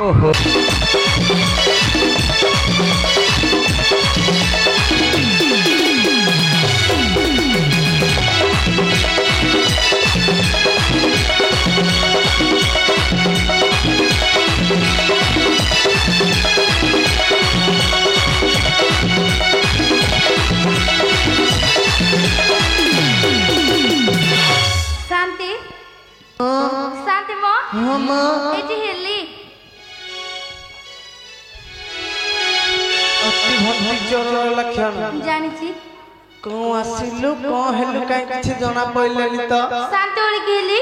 ओहो शांति शांति मो हम एटी हेली अति भक्ति चोर लक्षण जानी छी कौन आसिलु कौन हेलु काई किछि जना पइलेनी तो शांति ओली हेली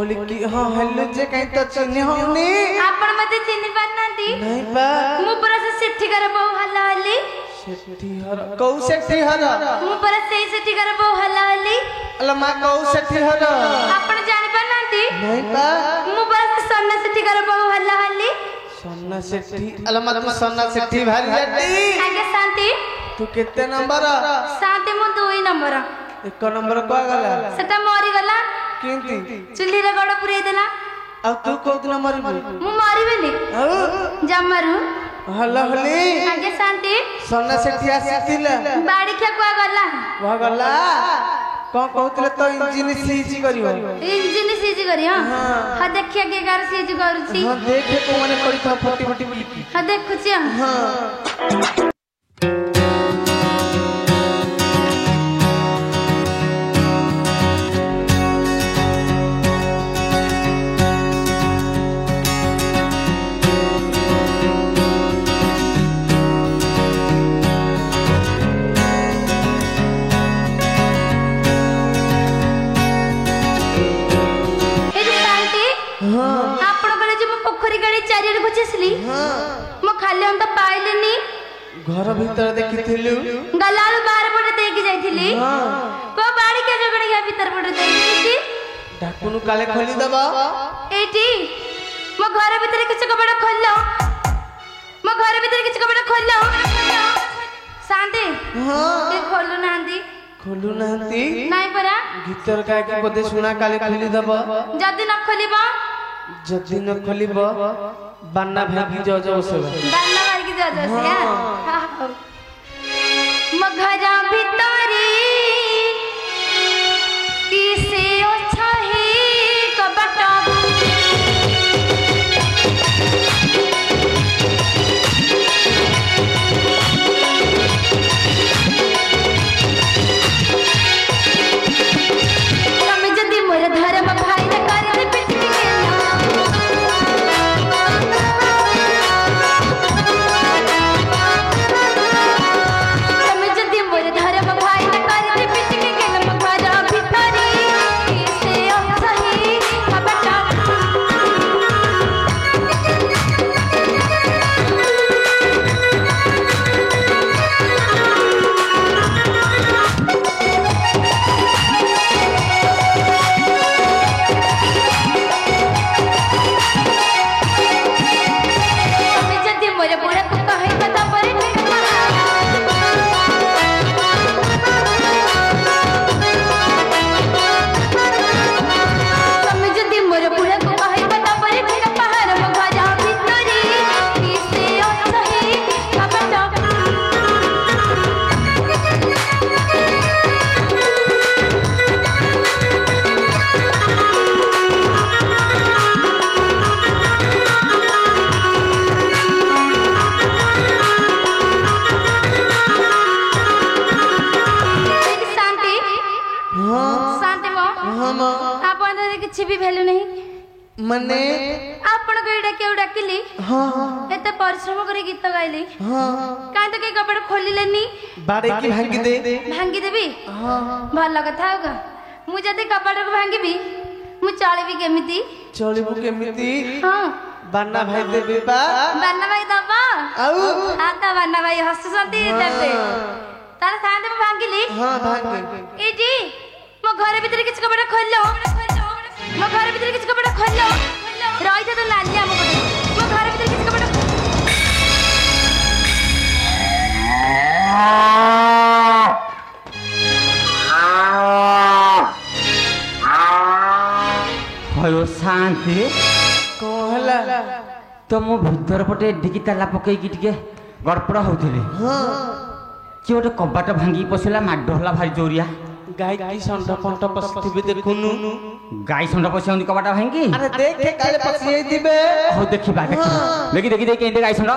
ओली की हां हेलु जे काई तो चिन्ह होनी आपण मते चिन्ह पानांती नहीं बा मु पर से सेठी कर बहु हल्ला हल्ली सेठी हर कौ सेठी हर मु पर से सेठी कर बहु हल्ला हल्ली अला मा कौ सेठी हर आपण जानि पानांती नहीं बा मु पर से सन्ना सेठी कर बहु हल्ला हल्ली सोना सेठी अला मा तू सोना सेठी भारी जाती आगे शांति तू केते नंबर शांति मु 2 नंबर एक नंबर को गला सेटा मरी गला किंती चुल्ली रे गड़ पुरे देला अब तू को दिन मरबू मु मरिबेनी औ जमरू हल्ला हली आगे शांति सोना सेठी आसीतिला बाड़ी क्या कुआ गला वा गला कौन कहतले तो इंजन सीज करियो इंजन सीज करी हां हा देखिया के गार सीज करूची हां देखे को माने करी था फटी फटी बोली की हा देखुची हां घर भीतर देखिथिलु गलाल बाहर पड़े देख जाइथिली को बाड़ी के जगड़ या भीतर पड़े देखिछि ढाकुनु काले खोली दबा एटी मो घर भीतर किछ कपड़ खोललो मो घर भीतर किछ कपड़ खोललो शांति हां के खोलु नांदी खोलु नांती नाही परा भीतर का के बोदे सुना काले खोली दबा जदी न खोलिबो जदी न खोलिबो बान्ना भागी जो जो से बान्ना भागी जो जो से मघरा भीतरी किसे अच्छा है कबटा कम जदी मोर धर्म भाई न कर पिट के किछि भी वैल्यू नहीं मने आपण को एडा केउ डाकिली हां एते परिश्रम करी गीत गाइली हां काई तो के कपड़ खोलिलेनी बाड़े की भांगी दे भांगी देबी हां भल कथा होगा मु जदी कपड़ को भांगीबी मु चलबी केमिति चलबू केमिति हां बान्ना भाई देबे बा बान्ना भाई दबा आउ आता बान्ना भाई हससंती देबे तार साथे भांगिली हां भांगे एजी मो घर भीतर किछ कपड़ा खोललो मो घर भीतर किछ कपड़ा खोललो रहिते तो नालिया मो मो घर भीतर किछ कपड़ा भयो शांति कहला तो मु भीतर पटे डिगी ताला पकईकी टिके गड़पड़ होउथिले कि गोटे कबाट भांगी पशिला माड होला भारी जोरिया गाय गाय षंढ फंड पसिथिबे देखुनु गाई षंढ पशियाउंदी कबाट भांगी अरे देख काले पसि दिबे हो देखिबा देखी देखी देखी केंदे गाई षंढ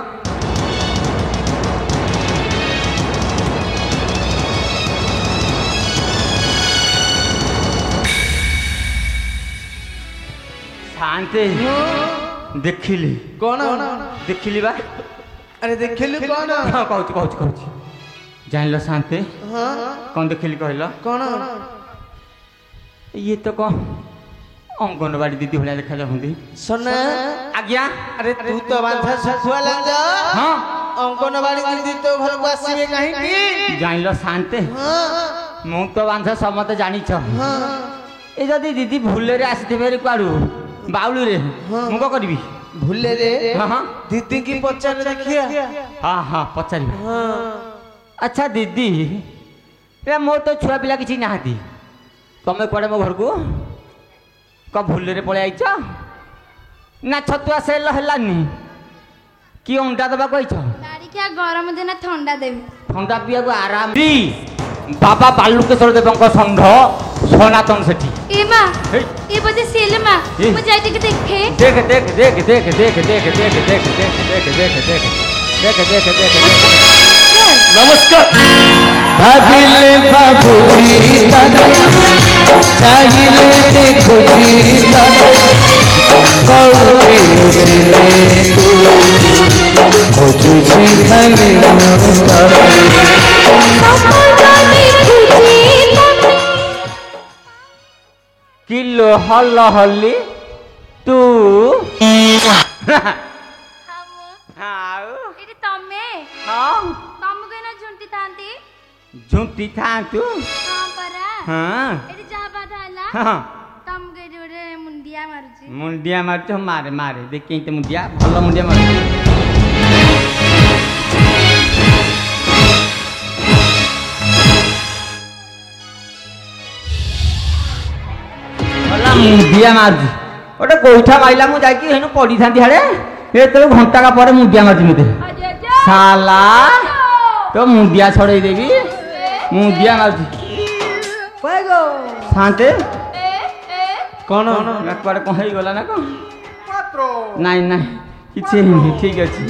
शांति देखिली कौन देखिली बा अरे देखिलु कौन हाँ कहूँ जानल शांति कौन देखिली कहल कौन ये तो कौन अंगनवाड़ी दीदी भाया देखा जाती सोना आज्ञा अरे तू तो बांधा सखुआ लग जा हाँ अंगनवाड़ी दीदी तो घर को आसीबे काहे की जानल शांति मु तो बांधा समते जानी छ ए जदी दीदी भूले रे आसीथिबे कुआडू बाउलू रे मु को करबी भूले रे हाँ दीदी की पचार देखिया हाँ हाँ पचारि अच्छा दीदी रे मोर तो छुआ पिला किछि नाहती तमे कुआडे मो घर को क भूले रे पळे आइछ ना छतुआ सेल हलानी कि अंडा दबा कहिछ गाड़ी क्या गरम देना ठंडा देवी ठंडा पिया को आराम दी बाबा बालुकेश्वर देवଙ୍କ संघ सनातन सेठी ए मां ए बजे सेल मां मु जाई के देखे देख देख देख देख देख देख देख देख देख देख देख देख देख नमस्कार भागिले बाबूजी दादा चाहिए देखो जी दादा कौड़ी रे तू खोजी खाली किलो हल हल्ली तू हाउ एटी तमे हाँ तमको केना झुंटी थांती झुंटी था तू हां परा हाँ एटी जा बाधा हला हाँ तमको एटी ओरे मुंडिया मारुची मुंडिया मारछ मारे मारे देख के मुंडिया भल मुंडिया मार मुंडिया मारजी गोटे गोईठा माइला मु जाकी हेनु पड़ी थांती हाड़े एते घंटा का पर मुंडिया मारजी मते साला तो मुंडिया छड़े देवी मुंडिया मारजी पाएगो शांते कौन कुआडे कौन हो गला ना कौन नाई नाई किछि नहीं ठीक अछि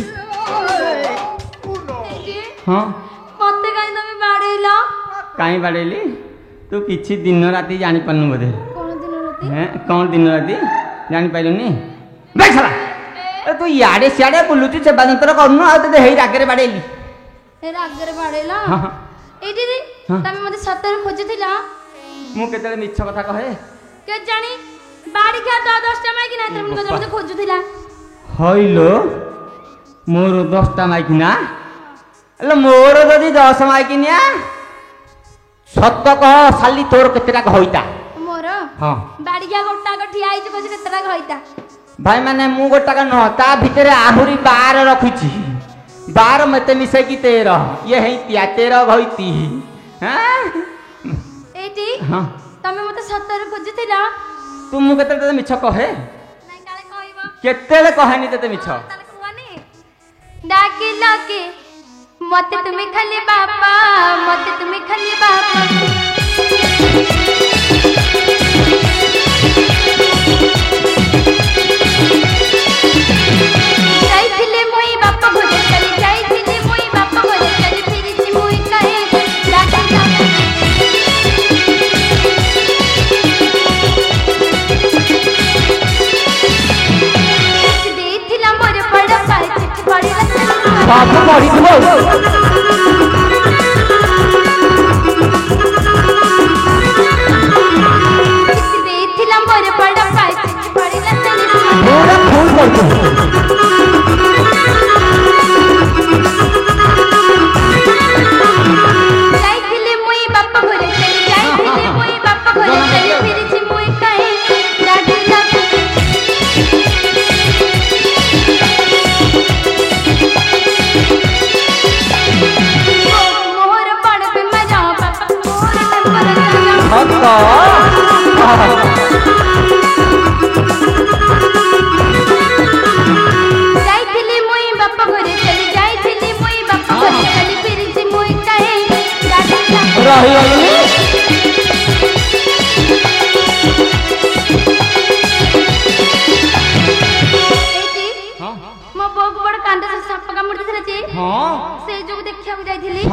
हाँ मते काई तमे बाड़ेला काई बाड़ेली तू किछि दिन राती जानि पन्नु बदे कोन दिन होती हैं कौन दिन राती जानि पाइलुनी बैठ साला ए तू याडे सियाडे बुलुचु से बाजंतर करनु आ ते हेई रागरे बाड़ेली ए रागरे बाड़ेला हां हां एटी रे तमे मते सତରେ खोजथिला मु केतले मिछ कथा कहे के जानी बाड़ी क्या 10टा माइकी ना तमे मते खोजुथिला हइलो मोर 10टा माइकी ना अले मोर जदी 10 माइकी निया सत्य कह साली तोर केतेटा होइता मोर हां बाड़ी क्या गोटा गठी आइछ कोछ केतरा होइता भाई माने मु गोटा का न ता भीतर आहुरी 12 रखिछि 12 मते मिसे की 13 ये है 13 होइती हैं एटी हां तमे मते सତରେ खोजुथिला तू मु केते ते मिछ कहे नाइ काले कहइबो केतेले कहेनी ते मिछ ताले कुआनी डाकिला के मते तुम्हें खाली बापा मते तुम्हें खाली बापा जाइथिले मोई बापा घरे चली जाइथिले मोई बापा घरे चली फिरिछि मोई कहे डाकिला देथिला मोर बड़ पाए चिट्ठी पड़िला बाप पड़ी दिबो देथिला मोर बड़ पाए चिट्ठी पड़िला पूरा खून करतो जाइथिले मोई बापा घरे चली जाइथिले मोई बापा घरे चली फिरिछि मोई कहे डाकिला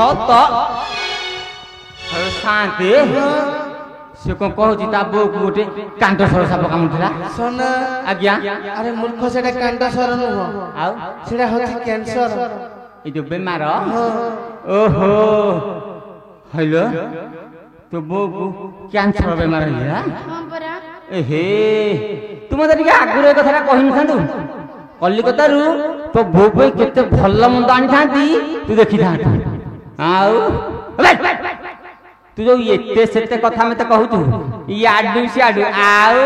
ଭକ୍ତ ଶାନ୍ତି ସେ କଣ କହୁଛି ତା ବୋଉକୁ ଗୋଟେ କାଣ୍ଡ ସର ସାପ କାମୁଥିଲା सोना ଆଜ୍ଞା अरे मूर्ख सेटा कांटा सर नुह ଆଉ सेटा होची कैंसर ଏ ଯୋଉ ବେମାର ଓହୋ ହଇଲୋ ତୋ ବୋଉକୁ କ୍ୟାନ୍ସର ବେମାର ହେଇଥିଲା ହଁ ପରା ଏହେ ତୁ ମତେ ଟିକେ ଆଗରୁ ଏ କଥାଟା କହିନଥାନ୍ତୁ କଲିକତାରୁ ତୋ ବୋଉ ପାଇଁ କେତେ ଭଲ ମନ୍ଦ ଆଣିଥାନ୍ତି ତୁ ଦେଖିଥାନ୍ତୁ ଆଉ ତୁ ଯୋଉ ଏତେ ସେତେ କଥା ମତେ କହୁଛୁ ଇଆଡୁ ସିଆଡୁ ଆଉ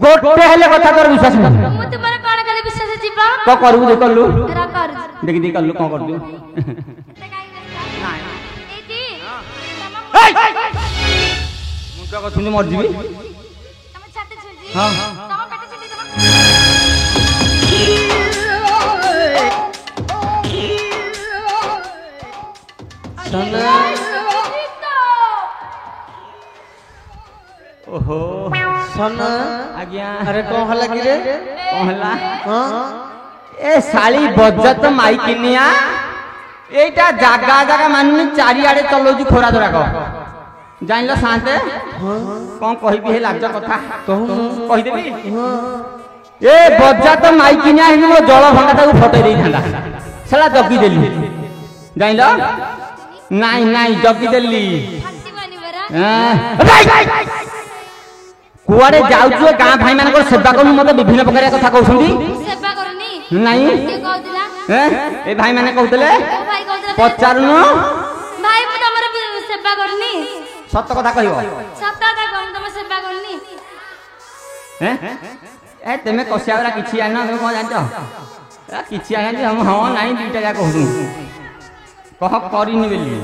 ଗୋଟେ ହେଲେ କଥା ତୋର ବିଶ୍ୱାସ ନାହିଁ ମୁଁ ତୁମର କଣ ଖାଲି ବିଶ୍ୱାସ ଯିବ କଣ କରିବୁ ଯେ କଲୁ ରା କରୁଛି ଦେଖି ଦେଖି କଲୁ କଣ କରୁଛୁ ଏତେ କାଇଁ ବ୍ୟସ୍ତ ଏଇଠି ମୁଁ ତ କହୁଥିଲି ମରିଯିବି ତମ ଛାତି ଛୁଜି ହଁ। ତମ ପେଟ ଛୁଜି ତମ सोना ଓହୋ सोना ଆଜ୍ଞା अरे कौन हला कि रे କଣ ହେଲା हां ଏ ଶାଳି ବଜତ ମାଇକିନିଆ ଏଇଟା ଜାଗା ଜାଗା ମାନୁନି ଚାରିଆଡେ ଚଲଉଛି ଖୋରା ଧରାକ ଜାଣିଲ ଶାନ୍ତେ କଣ କହିବି ହେ ଲାଜ କଥା କହିଦେବି ଏ ବଜାତ ମାଇକିନିଆ ହେଇନି ମୋ ଜଳ ଭଣ୍ଡା ତାକୁ ଫଟେଇ ଦେଇଥାନ୍ତା ସେଟା ଜଗିଦେଲି ଜାଣିଲ ନାଇଁ ନାଇଁ ଜଗିଦେଲି ଛାତିବନି ପରା କୁଆଡେ ଯାଉଛୁ ଏ ଗାଁ ଭାଇ ମାନଙ୍କର ସେବା କରୁନୁ ମତେ ବିଭିନ୍ନ ପ୍ରକାର କଥା କହୁଛନ୍ତି ସେବା କରୁନି ନାଇଁ କିଏ କହୁଥିଲା ଏ ଭାଇ ମାନେ କହୁଥିଲେ କୋଉ ଭାଇ କହୁଥିଲା ପଚାରୁନୁ ଭାଇ ମୁଁ ତମର ସେବା କରୁନି ସତ କଥା କହିବ ସତ କଥା କହ ମୁଁ ତମ ସେବା କରୁନି ଏ ତେମେ କଷିଆ ବେলা କିଛି ଆଣିନ ତମେ କଣ ଜାଣିଛ କିଛି ଆଣିଛି ହଁ ନାଇଁ ଦୁଇଟା ଯାକ କହୁଛୁ କହ କରିନି ବୋଲି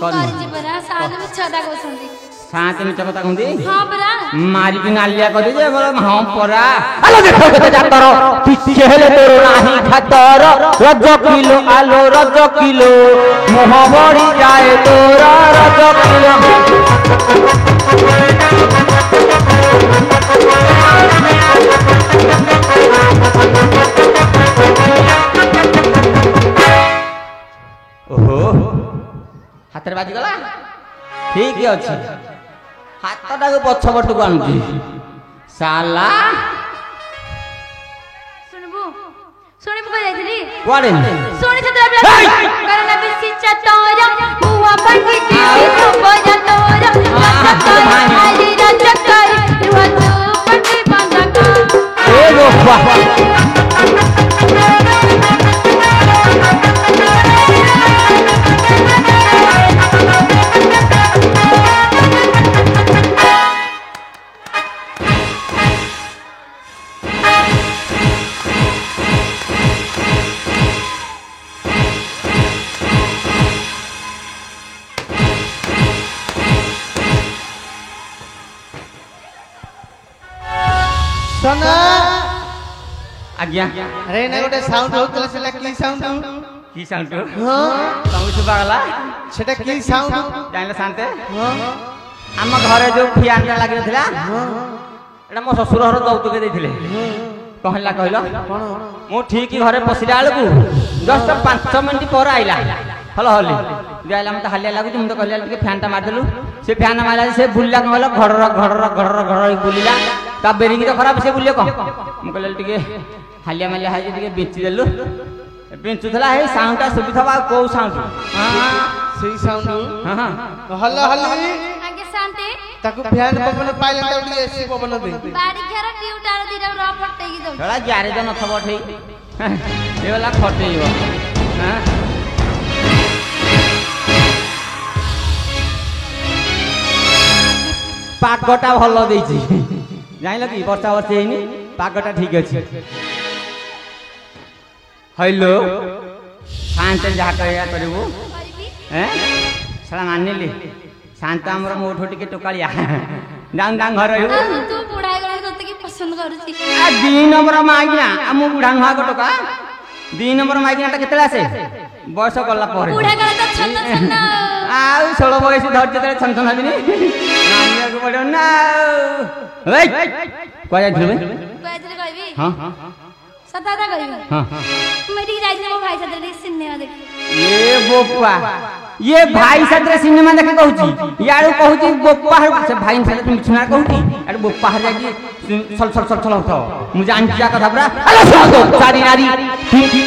କରିଛି ପରା ସାର ମିଛ କଥା କହୁଛନ୍ତି ଶାନ୍ତି ମିଛ କଥା କୁହନ୍ତି ହଁ ପରା ମାରିକି ନାଲିଆ କରିଦେ ହଁ ପରା ଆଲୋ ଦେଖ କେତେ ଜାତର ଟିକେ ହେଲେ ତୋର ନାହିଁ ଖାତର ରଜ କିଲୋ ଆଲୋ ରଜ କିଲୋ ମୁହ ବଢି ଯାଏ ତୋର ରଜ କିଲୋ ଓହୋ ହାତରେ ବାଜିଗଲା ଠିକ ଅଛି ହାତଟାକୁ ପଛପଟକୁ ଆଣୁଛି ସାଲା ଶୁଣିବୁ ଶୁଣିବୁ କହି ଯାଇଥିଲି କୁଆଡେ ଶୁଣି ସେତେବେଳେ କାରଣ ବେଶୀ ଚତର ବୁଆ ପଣ୍ଡିତ ଖବର ତୋର ଆଜି ରଜ କରି ରଜ ପଣ୍ଡି ବନ୍ଦକ ଏ ବାବା सोना ଆଜ୍ଞା अरे ना गोटे साउंड होतले सेटा की साउंड କି ସାଉଣ୍ଡ हां ତମକୁ ଶୁଭାଗଲା सेटा की साउंड ଜାଣିଲ ଶାନ୍ତେ हां ଆମ ଘରେ ଯୋଉ ଫିଆନଟା ଲାଗିନଥିଲା ଏଟା ମୋ ଶ୍ୱଶୁର ଘର ଯୌତୁକ ଦେଇଥିଲେ କଣ ହେଲା କହିଲ ମୁଁ ଠିକ ଘରେ ପଶିଲା ବେଳକୁ ଜଷ୍ଟ 5 ମିନିଟ ପରେ ଆଇଲା ହଲ ହଲି ଆଇଲା ମତେ ହାଲିଆ ଲାଗୁଛି ମୁଁ ତ କହିଲା ଟିକେ ଫ୍ୟାନଟା ମାରିଦେଲୁ ସେ ଫ୍ୟାନ ମାରିଲା ସେ ବୁଲିଲା କଣ କହିଲ ଘଡର ଘଡର ଘଡର ଘଡର ବୁଲିଲା ତା ବେରିଙ୍ଗି ତ ଖରାପ ସେ ବୁଲିବ କଣ ମୁଁ କହିଲି ଟିକେ ହାଲିଆ ମାଲିଆ ହେଇଛି ଟିକେ ବେଞ୍ଚିଦେଲୁ ବେଞ୍ଚୁଥିଲା ହେଇ ସାଉଣ୍ଡଟା ଶୁଭିଥବା ଆଉ କୋଉ ସାଉଣ୍ଡ ସେଇ ସାଉଣ୍ଡ ହଁ ହଲ ହଲି ଆगे ଶାନ୍ତି ତାକୁ ଫ୍ୟାନ ପବନ ପାଇଲା ତାକୁ ଟିକେ ଏସି ପବନ ଦେ ବାଡି ଘର ଟିଉଟାର ଦିଟା ର ଫଟେଇକି ଦଉଚି ସେଟା ଗ୍ୟାରେଜ ନଥବ ଠିକ ଏ ଗଲା ଫଟେଇବ ପାଗଟା ଭଲ ଦେଇଛି ଜାଣିଲ କି ବର୍ଷା ବର୍ଷି ହେଇନି ପାଗଟା ଠିକ ଅଛି ହଇଲୋ ଶାନ୍ତ ଯାହା କହିବା କରିବୁ କରିବି ସେଟା ମାନିଲି ଶାନ୍ତ ଆମର ମୋଠୁ ଟିକେ ଟୋକାଳିଆ ଯାଉଁ ତାଙ୍କ ଘର ରହିବୁ ଆଉ ତୁ ବୁଢା ହେଇଗଲାଣି ତତେ କି ପସନ୍ଦ କରୁଛି 2 ନମ୍ବର ମାଇକିନା ଆଉ ମୁଁ ବୁଢା ନୁହଁ ଗୋ ଟୋକା 2 ନମ୍ବର ମାଇକିନାଟା କେତେବେଳେ ଆସେ ବୟସ ଗଲା ପରେ ବୁଢା କାଳେ ତ ଛନ ଛନ ଆଉ 16 ବୟସ ଧରି ଯେତେବେଳେ ଛନ ଛନ ହେବିନି ମାନିବାକୁ ପଡିବ ନା କୁଆ ଯାଇଥିଲୁ କହିଥିଲି କହିବି ହଁ सताता कहिबो हां मैं ठीक जाई मो भाई साथे सिनेमा देख ये बोपा ये भाई साथे सिनेमा देखे कहूची यार कहूची बोपा से भाई साथे तुम सुना कहूची अरे बोपा हर जाकी चल उठो मुझे आंटिया कथा पूरा अरे सुनो सारी नारी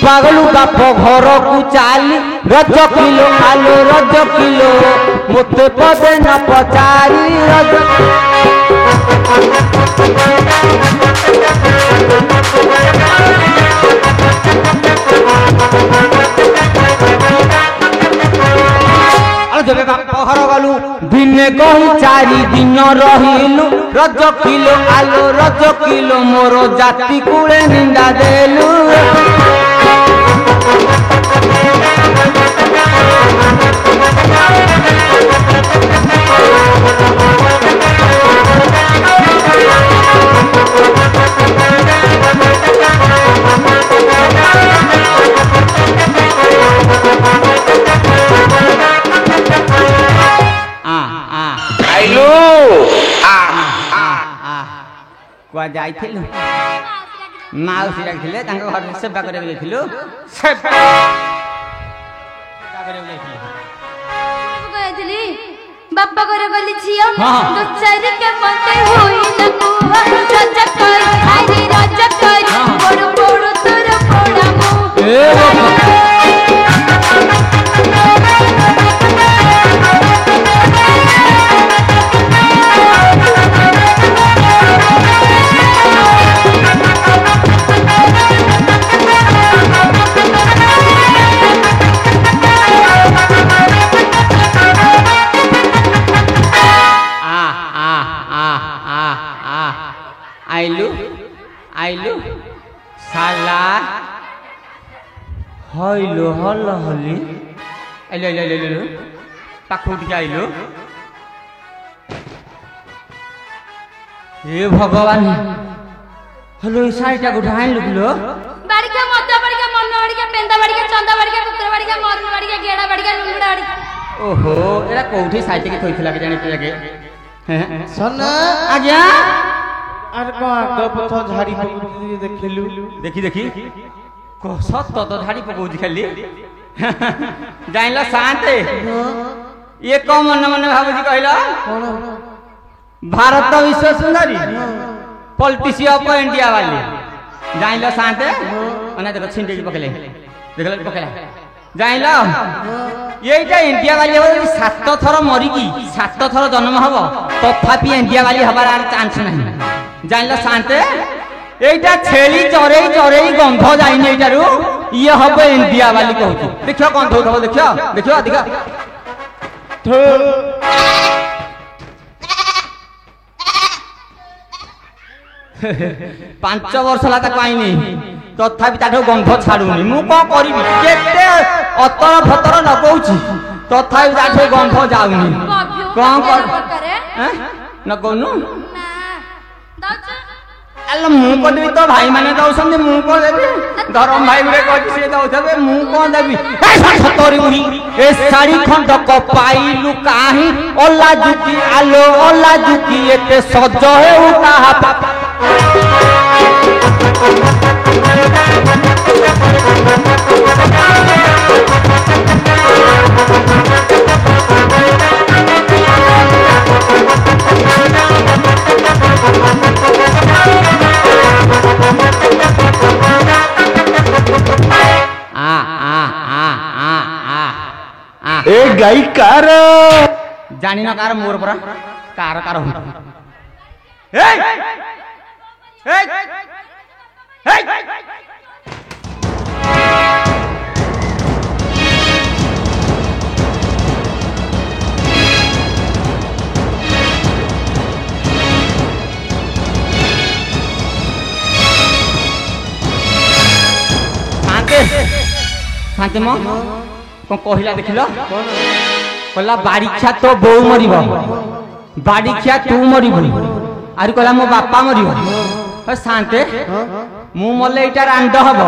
पागलू बाप घर को चाली रज किलो आलो रज किलो मते पदे न पचारी रज जब बाप घर गलु दिने कहू 4 दिन रहिलु रज किलो आलो रज किलो मोर जाति कूले निंदा देलु कुआ जाइथिलु माउसी डाकिले तांको घर सेवा करे गेलथिलु सेवा करे गेलथिलु गइथिली बाप्पा करे गली छियो दो चार के पते होई न कुआ रज कर आरे रज कर बड़ बड़ तोर पोड़ा मु आइलु साला हइलो हल हली आइलो पाखु उठ के आइलो हे भगवान हेलो साइटा गुठा आइलु किलो बाड़ी का मत बाड़ी का मन बाड़ी का पेंदा बाड़ी का चंदा बाड़ी का कुकुर बाड़ी का मरन बाड़ी का गेड़ा बाड़ी का नुनगुड़ा बाड़ी का ओहो एरा कोठी साइट के थोइथिला के जानि के सना आज्ञा अरे को आग पथ झाड़ी देखिलु देखी को सत तो झाड़ी पकोजी खाली जाइला शांत ये कौन मन मन भाबुजी कहला भारत विश्व सुंदरी पॉलिटिशियन ऑफ इंडिया वाली जाइला शांत अने देखो छिंडे पकले देखला पकला जाइला येटा इंडिया वाली हो 7 थर मरी की 7 थर जन्म हबो तथापि इंडिया वाली हबार आर चांस नहीं जाइला शांत एटा छेली चोरई गंध जाइनी एटारू ये हबो इंडिया वाली कहू देखियो गंध होथबो देखियो अधिका 5 वर्ष ला तक आईनी तथापि ताठो गंध छाडुनी मु को करबी केते अतर भतर लगौछि तथापि ताठो गंध जाउनी कोन कर न कोनु ना दाउछ अल्ल मु को देबी तो भाई माने दउसंदे मु को देबी धरम भाई गुरे कहछि से दउथबे मु को देबी ए सतोरी मुही ए साड़ी खंड को पाइलु काहे ओला जुकी आलो ओला जुकी एते सज हेउ काहा ए गाई कार जानी ना कार मोर परा कार हो शांति म कौन कहला देखिल कहला बारीक्षा तो बो मरिब बारीक्षा तू मरिब आरी कहला मो बापा मरिब शांते मु मले एटा रांड हब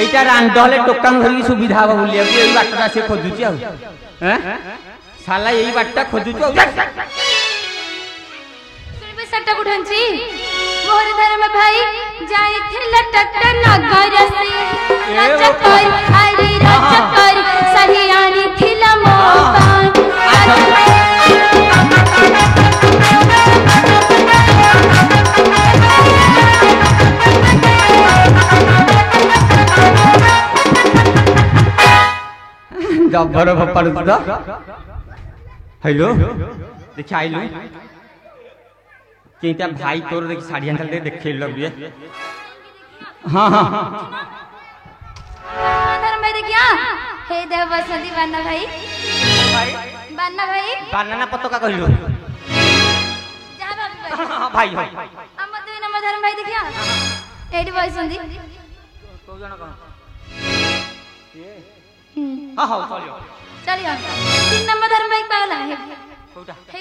एटा रांड हले टोकान धरि सुविधा हब बुलिया एई बाटटा से खोजुची आ हैं साला एई बाटटा खोजुची आ सुनिबे सट्टा उठांची मो मोर धर्म भाई जाई थे लटक नगर से रजकर अरे रजकर सही आनी थिला मोबान जबर भपर दा हेलो देखि आइलो केटा भाई तोर देखि साड़ी अंकल दे देखे लबिए हां हां धर्म भाई देखिया हे देव बसंती बन्ना भाई बान्ना ना पतो का कहलो जा बाबू भाई हो हम दुई नंबर धर्म भाई देखिया एडी बसंती को जण कोन हां हां चलियो 3 नंबर धर्म भाई कहला है कोटा हे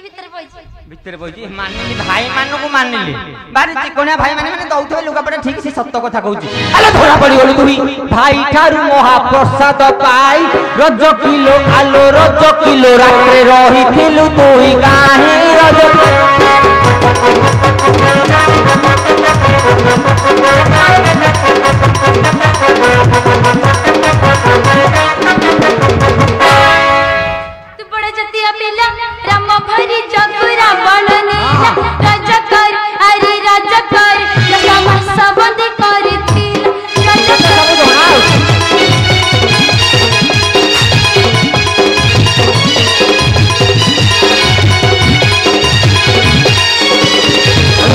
भीतर बइजी मानली भाई माननो को मानली बारे चिकोना भाई माने दउथबे लुगा पड़े ठीक से सत्य कथा कहूची आलो धरा पड़ी गली तुही भाई ठारू महाप्रसाद पाई रज किलो आलो रज किलो रात्रे रहिथिलु तुही काहे रज राम भरी जगुरा बननीला रजकर अरे रजकर लगा सबंध करथिल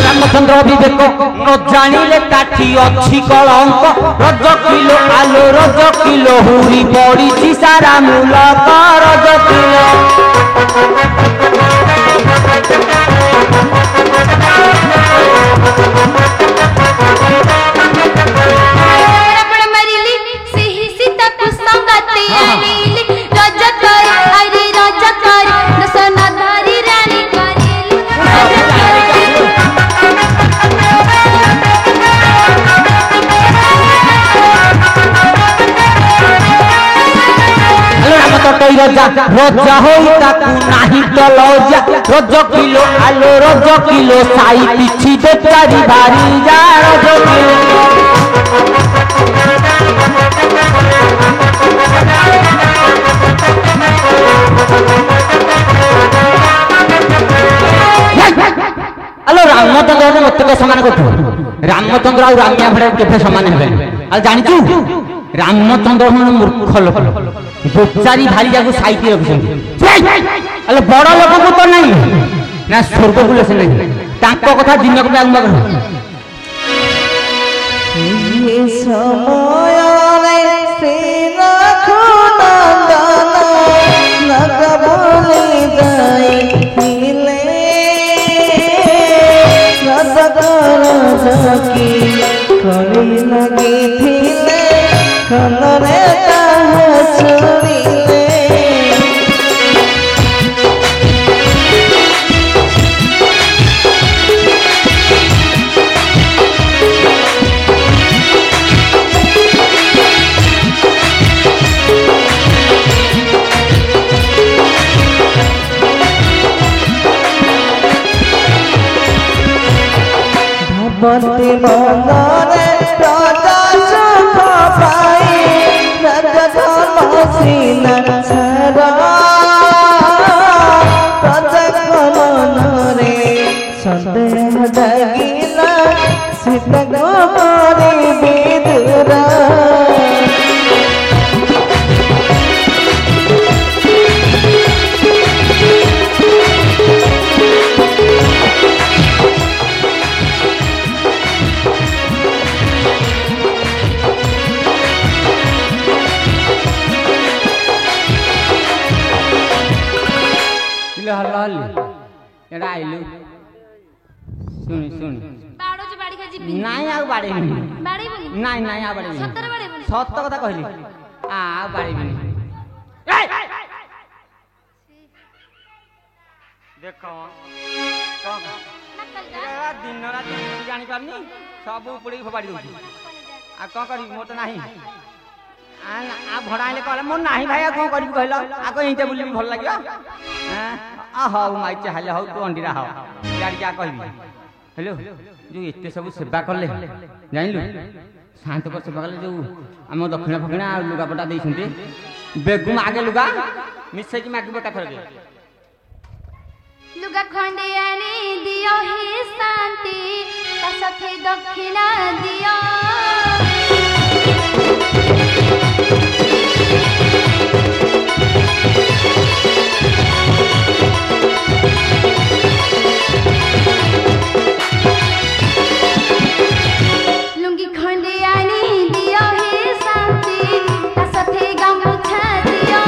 रामचंद्र विवेक न जानिले काठी अछि कलंक रज किलो आलो रज किलो हुरी पड़ी सारा मूलक रज किलो रजा होई ताकू नाही तो लौजा रज किलो आलो रज किलो साई पिछि दे तारी भारी जा रज किलो आलो रामचंद्र मत समान करथु रामचंद्र और रामिया भड़े केफे समान हेबे आ जानिचु रामचंद्र मूर्ख लोक बोचारी भारी जाको साइती रखिसंती अले बड़ लोक को तो नहीं ना स्वर्ग को लेसे नहीं तांको कथा दिन को आगमा कर ये समय रे श्री रघुनंदन नग बोली गई मिले सदगर सखी कली लगी थिले कलरे ताह छुरीले भक्ति मंगरे राजा सुख पाई रजत मसीना सरा रजत मनरे संदेह जगिला सीत गोरी विदुरा हल्ला एडा आइलु सुनी सुनी बाड़ो जे बाड़ी खा जिबी नाइ आ बाड़ी बाड़ी बनी नाइ नाइ आ बाड़ी सतर बाड़ी बनी सत्य कथा कहली आ बाड़ी बनी देखो दिन रात जानी पारनी सब उपड़ी फोपाड़ी दउची आ कौन करी मोर तो नाही आ भड़ाइले कहले मोर नाही भाई आ कौन करी कहलो आ को इते बुली भल लागियो आ हाउ माइ चाहले हाउ तू अंडीरा हाउ यार क्या कहबी हेलो जो एते सब सेवा कले जानिलु शांत को सेवा कले जो आम दक्षिणा फक्षिणा लुगापटा देइछन्ते बेगु मागे लुगा मिसे की मागबो का थरके लुगा खंडे आनी दियो ही शांति ता साथे दक्षिणा दियो लुंगी खंडे आनी दियो ही शांति ता साथे गामुछा दियो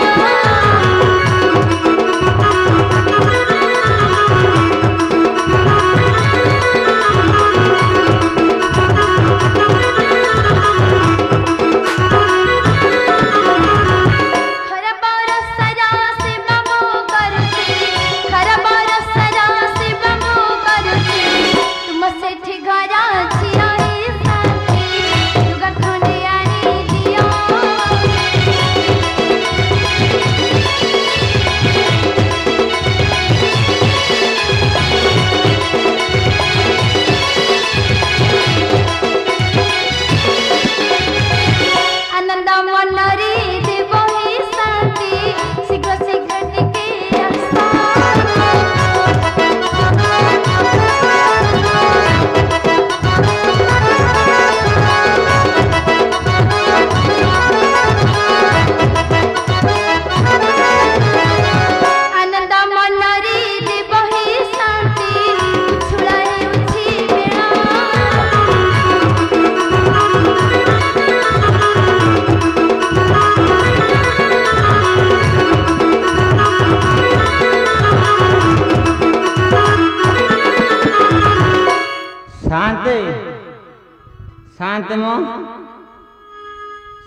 शांत मो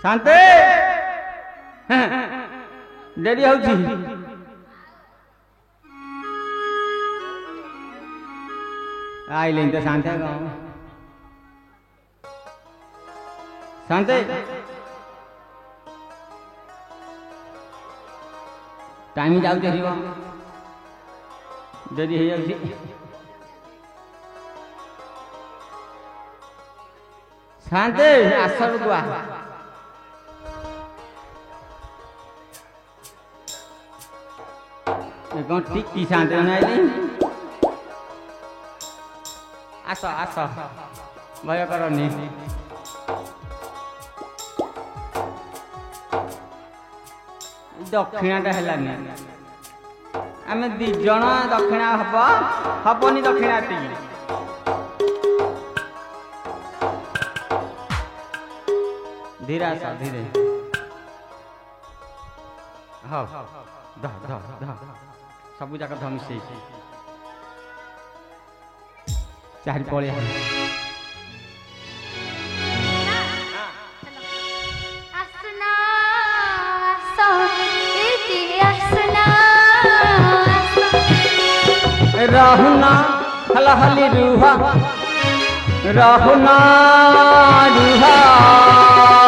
शांते डेरी होची आइले तो शांत है गाँव शांते टाइम जाऊ डेरी हो जाऊची शांते आसर गुआ कौन टिकी शांति नहीं आस आस भय करनी दक्षिणाटा है आम दिज दक्षिणा हबनी दक्षिणा धीरे आस धीरे हाँ ध ध ध सबू जाक ध मिसे चारि पड़े रहुना हल हली रूहा रहुना रूहा